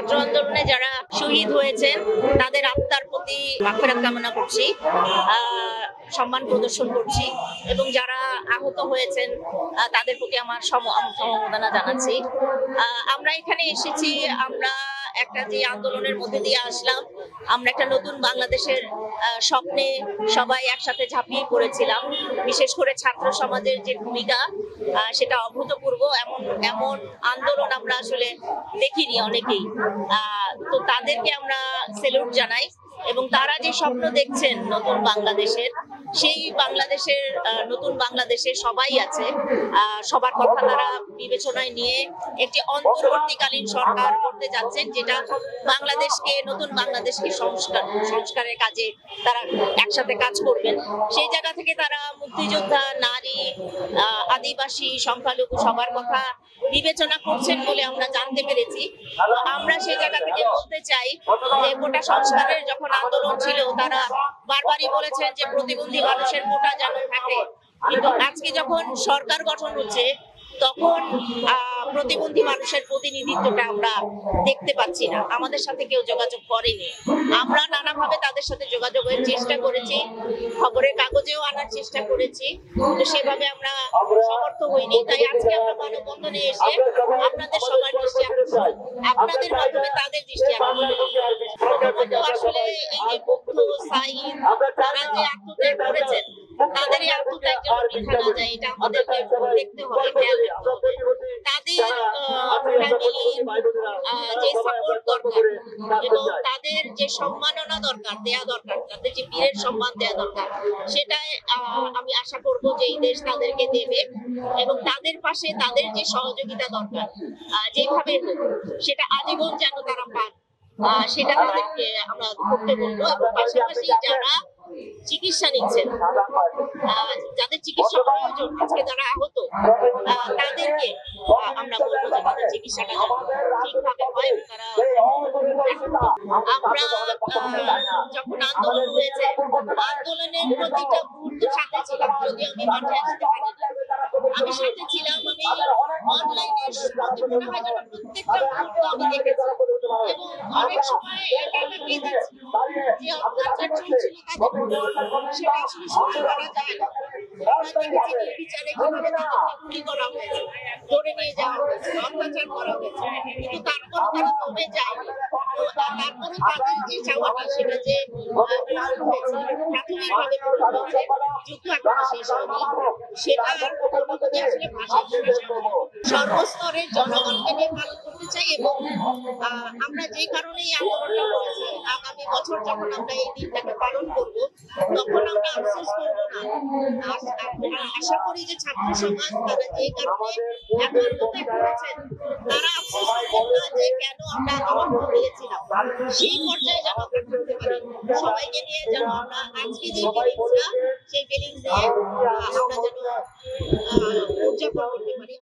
ছাত্র আন্দোলনে যারা শহীদ হয়েছেন তাদের আত্মার প্রতি মাগফিরাত কামনা করছি, সম্মান প্রদর্শন করছি এবং যারা আহত হয়েছেন তাদের প্রতি আমার সমবেদনা জানাচ্ছি। আমরা এখানে এসেছি, আমরা একটা যে আন্দোলনের মধ্যে দিয়ে আসলাম, আমরা একটা নতুন বাংলাদেশের স্বপ্নে সবাই একসাথে ঝাঁপিয়ে পড়েছিলাম। বিশেষ করে ছাত্র সমাজের যে ভূমিকা সেটা অভূতপূর্ব। এমন আন্দোলন আমরা আসলে দেখিনি অনেকেই। তো তাদেরকে আমরা স্যালুট জানাই এবং তারা যে স্বপ্ন দেখছেন নতুন বাংলাদেশের, সেই বাংলাদেশের নতুন বাংলাদেশে সবাই আছে। সবার কথা তারা বিবেচনায় নিয়ে একটি অন্তর্বর্তীকালীন সরকার করতে যাচ্ছেন, যেটা বাংলাদেশকে, নতুন বাংলাদেশকে সংস্কারের কাজে তারা একসাথে কাজ করবেন। সেই জায়গা থেকে তারা মুক্তিযোদ্ধা, নারী, আদিবাসী, সংখ্যালঘু সবার কথা বিবেচনা করছেন বলে আমরা জানতে পেরেছি। আমরা সেই জায়গা থেকে বলতে চাই যে কোটা সংস্কারের যখন আন্দোলন ছিল, তারা বারবারই বলেছেন যে প্রতিবন্ধী মানুষের কোটা যেন থাকে, কিন্তু আজকে যখন সরকার গঠন হচ্ছে তখন প্রতিবন্ধী মানুষের প্রতিনিধিত্বটা আমরা দেখতে পাচ্ছি না। আমাদের সাথে কেউ যোগাযোগ করেনি। আমরা নানাভাবে তাদের সাথে যোগাযোগের চেষ্টা করেছি, খবরের কাগজেও আনার চেষ্টা করেছি, কিন্তু সেভাবে আমরা সমর্থ হইনি। তাই আজকে আমরা মানববন্ধনে এসে আপনাদের সবার দৃষ্টি আকর্ষণ, আপনাদের মাধ্যমে তাদের দৃষ্টি আকর্ষণ। আসলে এই যে বৌদ্ধ, সাঈদ, তারা যে আত্মত্যাগ করেছেন, তাদের এই আত্মত্যাগ যেন বৃথা না যায়, এটা আমাদেরকে দেখতে হবে, খেয়াল রাখতে হবে। তাদের ফ্যামিলির যে সাপোর্ট দরকার এবং তাদের যে সম্মাননা দরকার, দেয়া দরকার, তাদের যে বীরের সম্মান দেয়া দরকার, সেটাই আমি আশা করব যে এই দেশ তাদেরকে দেবে এবং তাদের পাশে তাদের যে সহযোগিতা দরকার, যেভাবে হোক সেটা আজীবন যেন তারা পান, সেটা তাদেরকে আমরা করতে বলবো। এবং পাশাপাশি যারা চিকিৎসা নিচ্ছেন, যাদের চিকিৎসা প্রয়োজন, আজকে যারা আহত, তাদেরকে আমরা বলবো যে তাদের চিকিৎসাটা ঠিকভাবে হয়। তারা আমরা যখন আন্দোলন হয়েছে, আন্দোলনের প্রতিটা মুহূর্ত সাথে ছিলাম, যদিও আমি মাঠে আসতে পারিনি, আমি সাথে ছিলাম। আমি অনলাইনে মনে হয় যেন প্রত্যেকটা মুহূর্ত আমি দেখেছি এবং অনেক সময় একা একা কেঁদেছি। যে অত্যাচার চলছিল তাদের, সেটা আসলে সহ্য করা যায় না। আমরা দেখেছি নির্বিচারে কিভাবে তাদেরকে গুলি করা হয়েছে, ধরে নিয়ে যাওয়া হয়েছে, অত্যাচার করা হয়েছে, কিন্তু তারপরও তারা দমে যায়নি। তারপরও তাদের যে চাওয়াটা, সেটা যে পূরণ হয়েছে, প্রাথমিকভাবে পূরণ হয়েছে, যুদ্ধ এখনো শেষ হয়নি, সেটা অনুভূতি আসলে ভাষায় প্রকাশ করা যায়। সর্বস্তরের জনগণকে নিয়ে পালন করতে চাই এবং আমরা যে কারণে এই আন্দোলনটা করেছি, আগামী বছর যখন আমরা এই দিনটাকে পালন করব, তখন আমরা আফসোস করবো না। আশা করি যে ছাত্র সমাজ তারা যে কারণে এত আত্মত্যাগ করেছেন, তারা আফসোস করবেন না যে কেন আমরা আন্দোলন করেছিলাম। সেই পর্যায়ে যেন আমরা করতে পারি, সবাইকে নিয়ে যেন আমরা আজকে যে ফিলিংসটা, সেই ফিলিংস নিয়ে আমরা যেন উদযাপন করতে পারি।